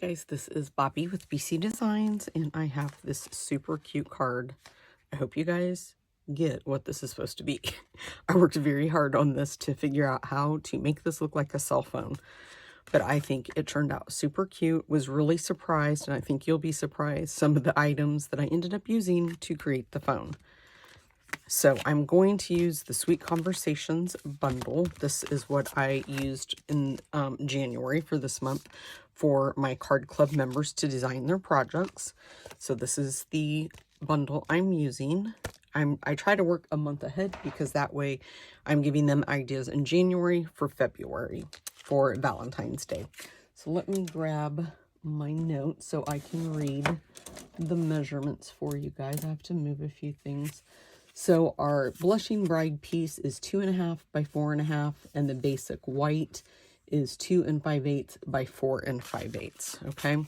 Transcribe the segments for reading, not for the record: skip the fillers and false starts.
guys, this is Bobby with BC Designs, and I have this super cute card. I hope you guys get what this is supposed to be. I worked very hard on this to figure out how to make this look like a cell phone, but I think it turned out super cute. Was really surprised, and I think you'll be surprised some of the items that I ended up using to create the phone. So I'm going to use the Sweet Conversations bundle. This is what I used in January for this month for my card club members to design their projects. So this is the bundle I'm using. I try to work a month ahead because that way I'm giving them ideas in January for February for Valentine's Day. So let me grab my notes so I can read the measurements for you guys. I have to move a few things. So our Blushing Bride piece is 2.5 by 4.5, and the basic white is 2 5/8 by 4 5/8. Okay,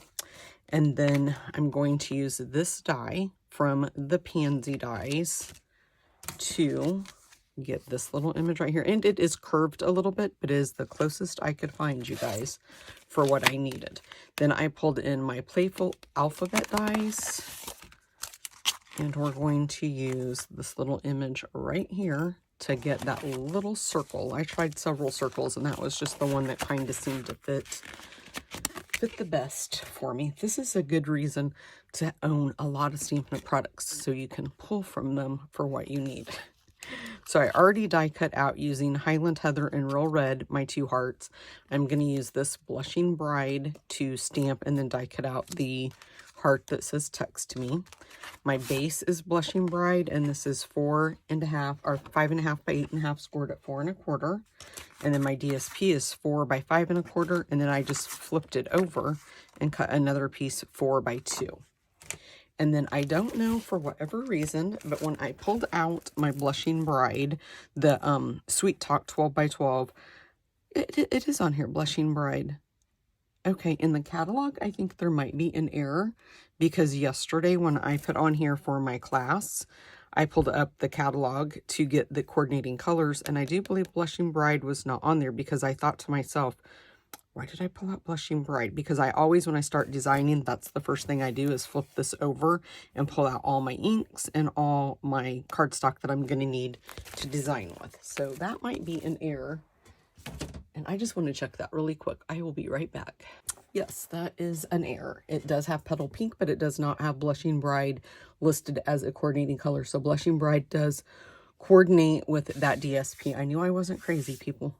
and then I'm going to use this die from the Pansy dies to get this little image right here, and it is curved a little bit, but it is the closest I could find, you guys, for what I needed. Then I pulled in my Playful Alphabet dies. And we're going to use this little image right here to get that little circle. I tried several circles, and that was just the one that kind of seemed to fit the best for me. This is a good reason to own a lot of Stampin' products, so you can pull from them for what you need. So I already die cut out using Highland Heather and Real Red, my 2 hearts. I'm going to use this Blushing Bride to stamp and then die cut out the heart that says text me. My base is Blushing Bride, and this is 4.5 or 5.5 by 8.5 scored at 4 1/4. And then my DSP is 4 by 5 1/4, and then I just flipped it over and cut another piece 4 by 2. And then I don't know, for whatever reason, but when I pulled out my Blushing Bride, the Sweet Talk 12 by 12, it is on here, Blushing Bride. Okay, in the catalog, I think there might be an error, because yesterday when I put on here for my class, I pulled up the catalog to get the coordinating colors, and I do believe Blushing Bride was not on there, because I thought to myself, why did I pull out Blushing Bride? Because I always, when I start designing, that's the first thing I do is flip this over and pull out all my inks and all my cardstock that I'm going to need to design with. So that might be an error. And I just want to check that really quick. I will be right back. Yes, that is an error. It does have Petal Pink, but it does not have Blushing Bride listed as a coordinating color. So Blushing Bride does coordinate with that DSP. I knew I wasn't crazy, people.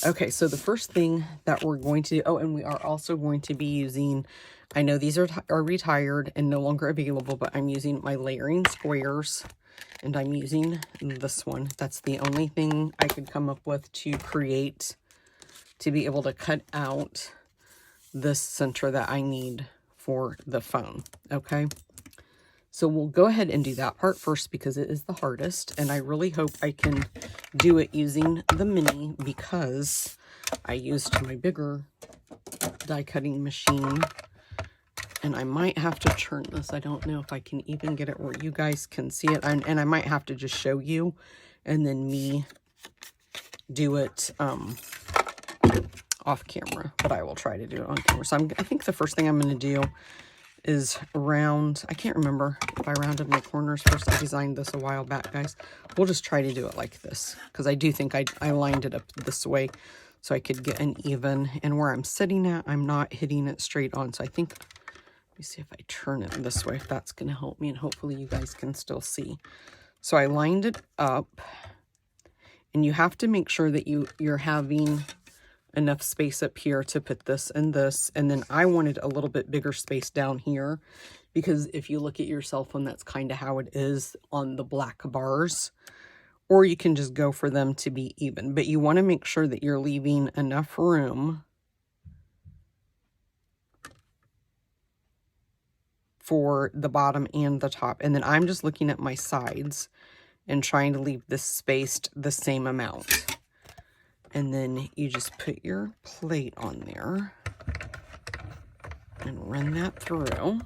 Okay, so the first thing that we're going to do, oh, and we are also going to be using, I know these are retired and no longer available, but I'm using my layering squares, and I'm using this one. That's the only thing I could come up with to create, to be able to cut out this center that I need for the phone. Okay, so we'll go ahead and do that part first because it is the hardest, and I really hope I can do it using the mini, because I used my bigger die cutting machine, and I might have to turn this. I don't know if I can even get it where you guys can see it, and I might have to just show you and then me do it off camera, but I will try to do it on camera. So I think the first thing I'm going to do is round. I can't remember if I rounded my corners first. I designed this a while back, guys. We'll just try to do it like this, because I do think I lined it up this way so I could get an even, and where I'm sitting at, I'm not hitting it straight on. So I think, let me see if I turn it this way, if that's going to help me, and hopefully you guys can still see. So I lined it up, and you have to make sure that you're having enough space up here to put this and this, and then I wanted a little bit bigger space down here, because if you look at your cell phone, that's kind of how it is on the black bars, or you can just go for them to be even, but you want to make sure that you're leaving enough room for the bottom and the top. And then I'm just looking at my sides and trying to leave this spaced the same amount. And then you just put your plate on there and run that through.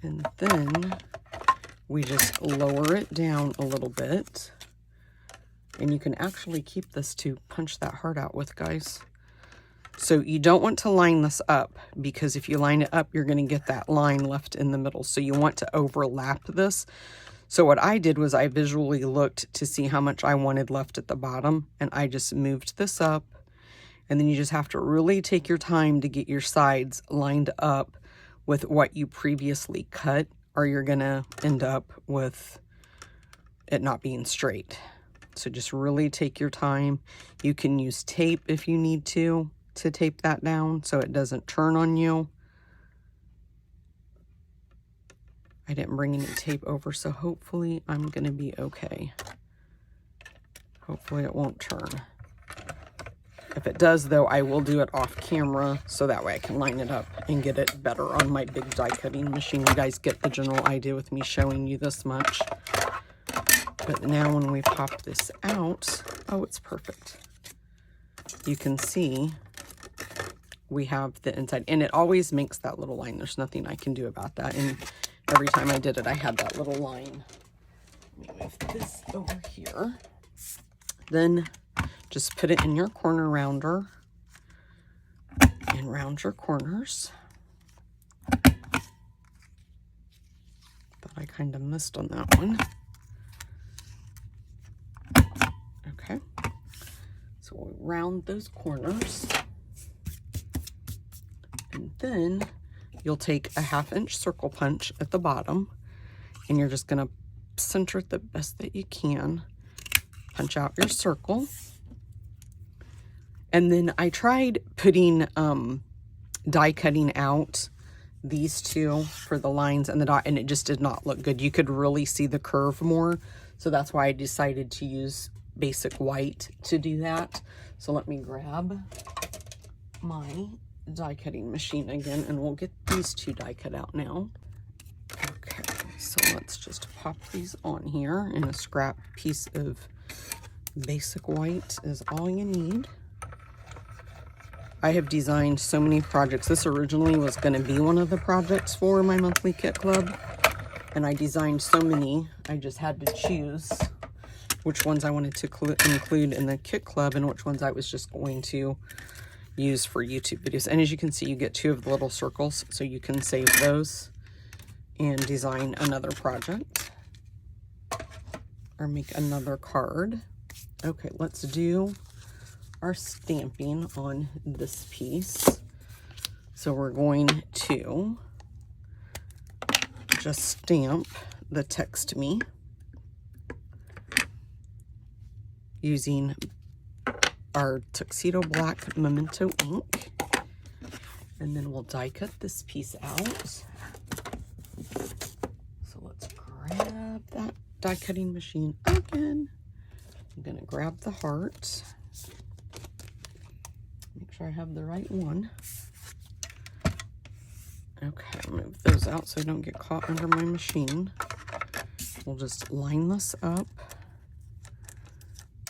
And then we just lower it down a little bit And you can actually keep this to punch that heart out with, guys. So you don't want to line this up, because if you line it up, you're going to get that line left in the middle. So you want to overlap this. So what I did was I visually looked to see how much I wanted left at the bottom, and I just moved this up. And then you just have to really take your time to get your sides lined up with what you previously cut, or you're going to end up with it not being straight. So just really take your time. You can use tape if you need to tape that down so it doesn't turn on you. I didn't bring any tape over, so hopefully I'm going to be okay. Hopefully it won't turn. If it does, though, I will do it off camera so that way I can line it up and get it better on my big die cutting machine. You guys get the general idea with me showing you this much. But now when we pop this out, oh, it's perfect. You can see we have the inside, and it always makes that little line. There's nothing I can do about that. And every time I did it, I had that little line. Let me move this over here. Then just put it in your corner rounder and round your corners. But I kind of missed on that one. Okay. So we'll round those corners. And then you'll take a 1/2 inch circle punch at the bottom, and you're just going to center it the best that you can. Punch out your circle. And then I tried putting die cutting out these two for the lines and the dot, and it just did not look good. You could really see the curve more. So that's why I decided to use basic white to do that. So let me grab my die cutting machine again, and we'll get these two die cut out now. Okay, so let's just pop these on here, and a scrap piece of basic white is all you need. I have designed so many projects. This originally was going to be one of the projects for my monthly kit club, and I designed so many, I just had to choose which ones I wanted to include in the kit club and which ones I was just going to use for YouTube videos. And as you can see, you get 2 of the little circles, so you can save those and design another project or make another card. Okay, let's do our stamping on this piece. So we're going to just stamp the text me using our Tuxedo Black Memento ink, and then we'll die cut this piece out. So let's grab that die cutting machine again. I'm gonna grab the heart, make sure I have the right one. Okay, move those out so I don't get caught under my machine. We'll just line this up,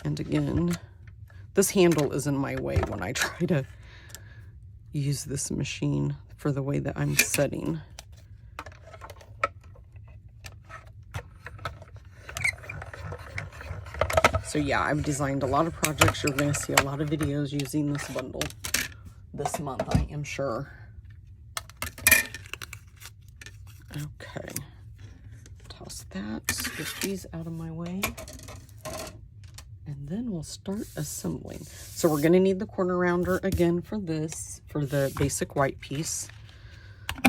and again, this handle is in my way when I try to use this machine for the way that I'm setting. So yeah, I've designed a lot of projects. You're going to see a lot of videos using this bundle this month, I am sure. Okay, toss that, get these out of my way. And then we'll start assembling. So we're going to need the corner rounder again for this, for the basic white piece.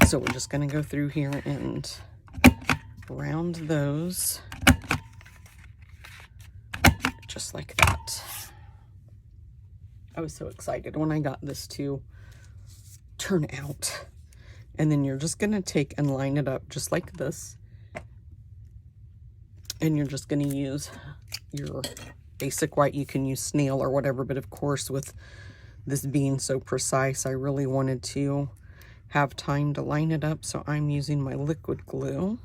So we're just going to go through here and round those just like that. I was so excited when I got this to turn out. And then you're just going to take and line it up just like this. And you're just going to use your basic white. You can use snail or whatever, but of course with this being so precise, I really wanted to have time to line it up, so I'm using my liquid glue,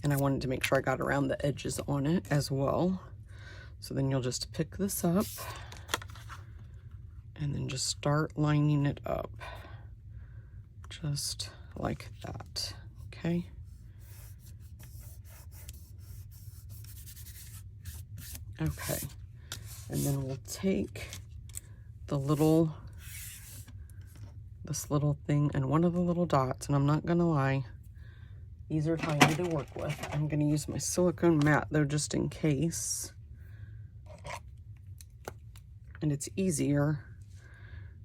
and I wanted to make sure I got around the edges on it as well. So then you'll just pick this up and then just start lining it up just like that. Okay. Okay, and then we'll take the little, this little thing and one of the little dots, and I'm not gonna lie, these are tiny to work with. I'm gonna use my silicone mat though, just in case. And it's easier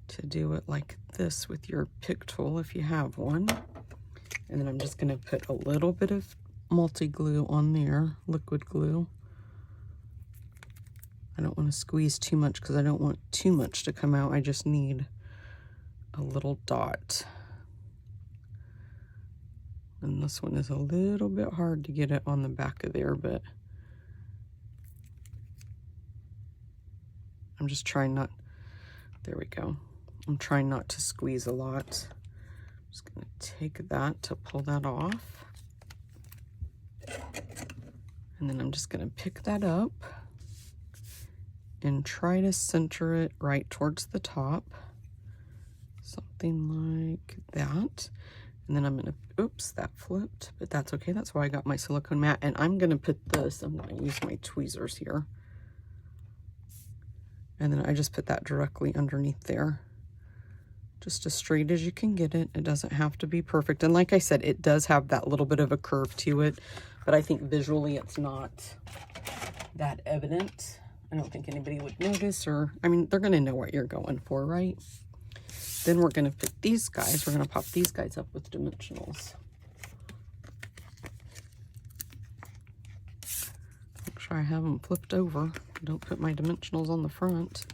to do it like this with your pick tool if you have one. And then I'm just gonna put a little bit of multi-glue on there, liquid glue. I don't want to squeeze too much because I don't want too much to come out. I just need a little dot. And this one is a little bit hard to get it on the back of there, but I'm just trying not, there we go. I'm trying not to squeeze a lot. I'm just gonna take that to pull that off. And then I'm just gonna pick that up and try to center it right towards the top. Something like that. And then I'm gonna, oops, that flipped, but that's okay. That's why I got my silicone mat. And I'm gonna put this, I'm gonna use my tweezers here. And then I just put that directly underneath there. Just as straight as you can get it. It doesn't have to be perfect. And like I said, it does have that little bit of a curve to it, but I think visually it's not that evident. I don't think anybody would notice, or, I mean, they're gonna know what you're going for, right? Then we're gonna put these guys, we're gonna pop these guys up with dimensionals. Make sure I have them flipped over. Don't put my dimensionals on the front.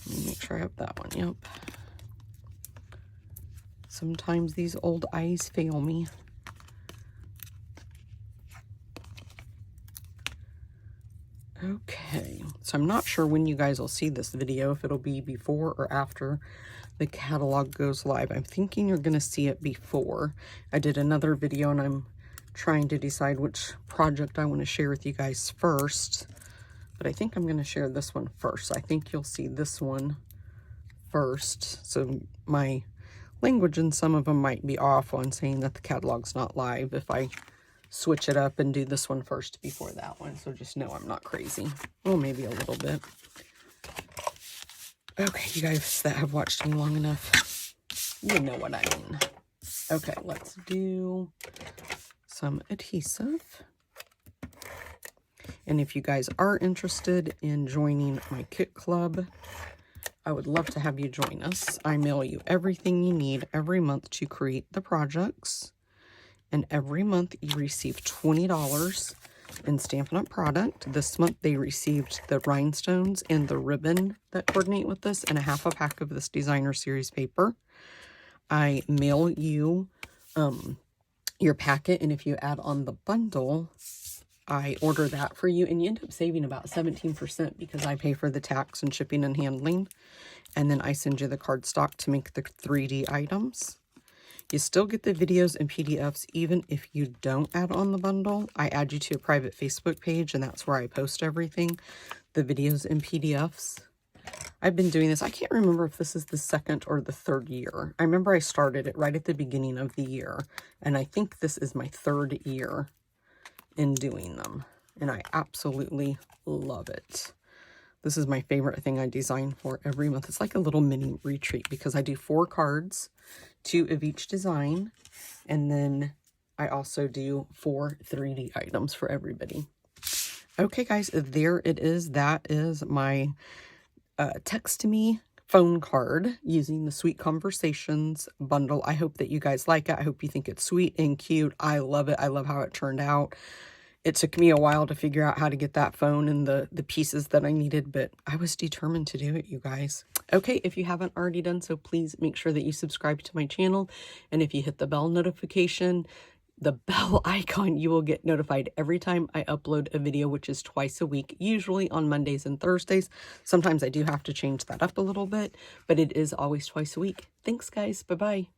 Let me make sure I have that one, yep. Sometimes these old eyes fail me. Okay, so I'm not sure when you guys will see this video, if it'll be before or after the catalog goes live. I'm thinking you're going to see it before. I did another video and I'm trying to decide which project I want to share with you guys first. But I think I'm going to share this one first. I think you'll see this one first. So my language in some of them might be off on saying that the catalog's not live if I switch it up and do this one first before that one. So just know I'm not crazy. Well, maybe a little bit. Okay, you guys that have watched me long enough, you know what I mean. Okay, let's do some adhesive. And if you guys are interested in joining my kit club, I would love to have you join us. I mail you everything you need every month to create the projects. And every month you receive $20 in Stampin' Up! Product. This month they received the rhinestones and the ribbon that coordinate with this and a half a pack of this designer series paper. I mail you your packet, and if you add on the bundle, I order that for you, and you end up saving about 17% because I pay for the tax and shipping and handling. And then I send you the cardstock to make the 3D items. You still get the videos and PDFs even if you don't add on the bundle. I add you to a private Facebook page, and that's where I post everything, the videos and PDFs. I've been doing this. I can't remember if this is the second or the third year. I remember I started it right at the beginning of the year, and I think this is my third year in doing them, and I absolutely love it. This is my favorite thing I design for every month. It's like a little mini retreat because I do 4 cards, 2 of each design, and then I also do 4 3D items for everybody. Okay, guys, there it is. That is my text to me phone card using the Sweet Conversations bundle. I hope that you guys like it. I hope you think it's sweet and cute. I love it. I love how it turned out. It took me a while to figure out how to get that phone and the pieces that I needed, but I was determined to do it, you guys. Okay, if you haven't already done so, please make sure that you subscribe to my channel. And if you hit the bell notification, the bell icon, you will get notified every time I upload a video, which is twice a week, usually on Mondays and Thursdays. Sometimes I do have to change that up a little bit, but it is always twice a week. Thanks, guys. Bye-bye.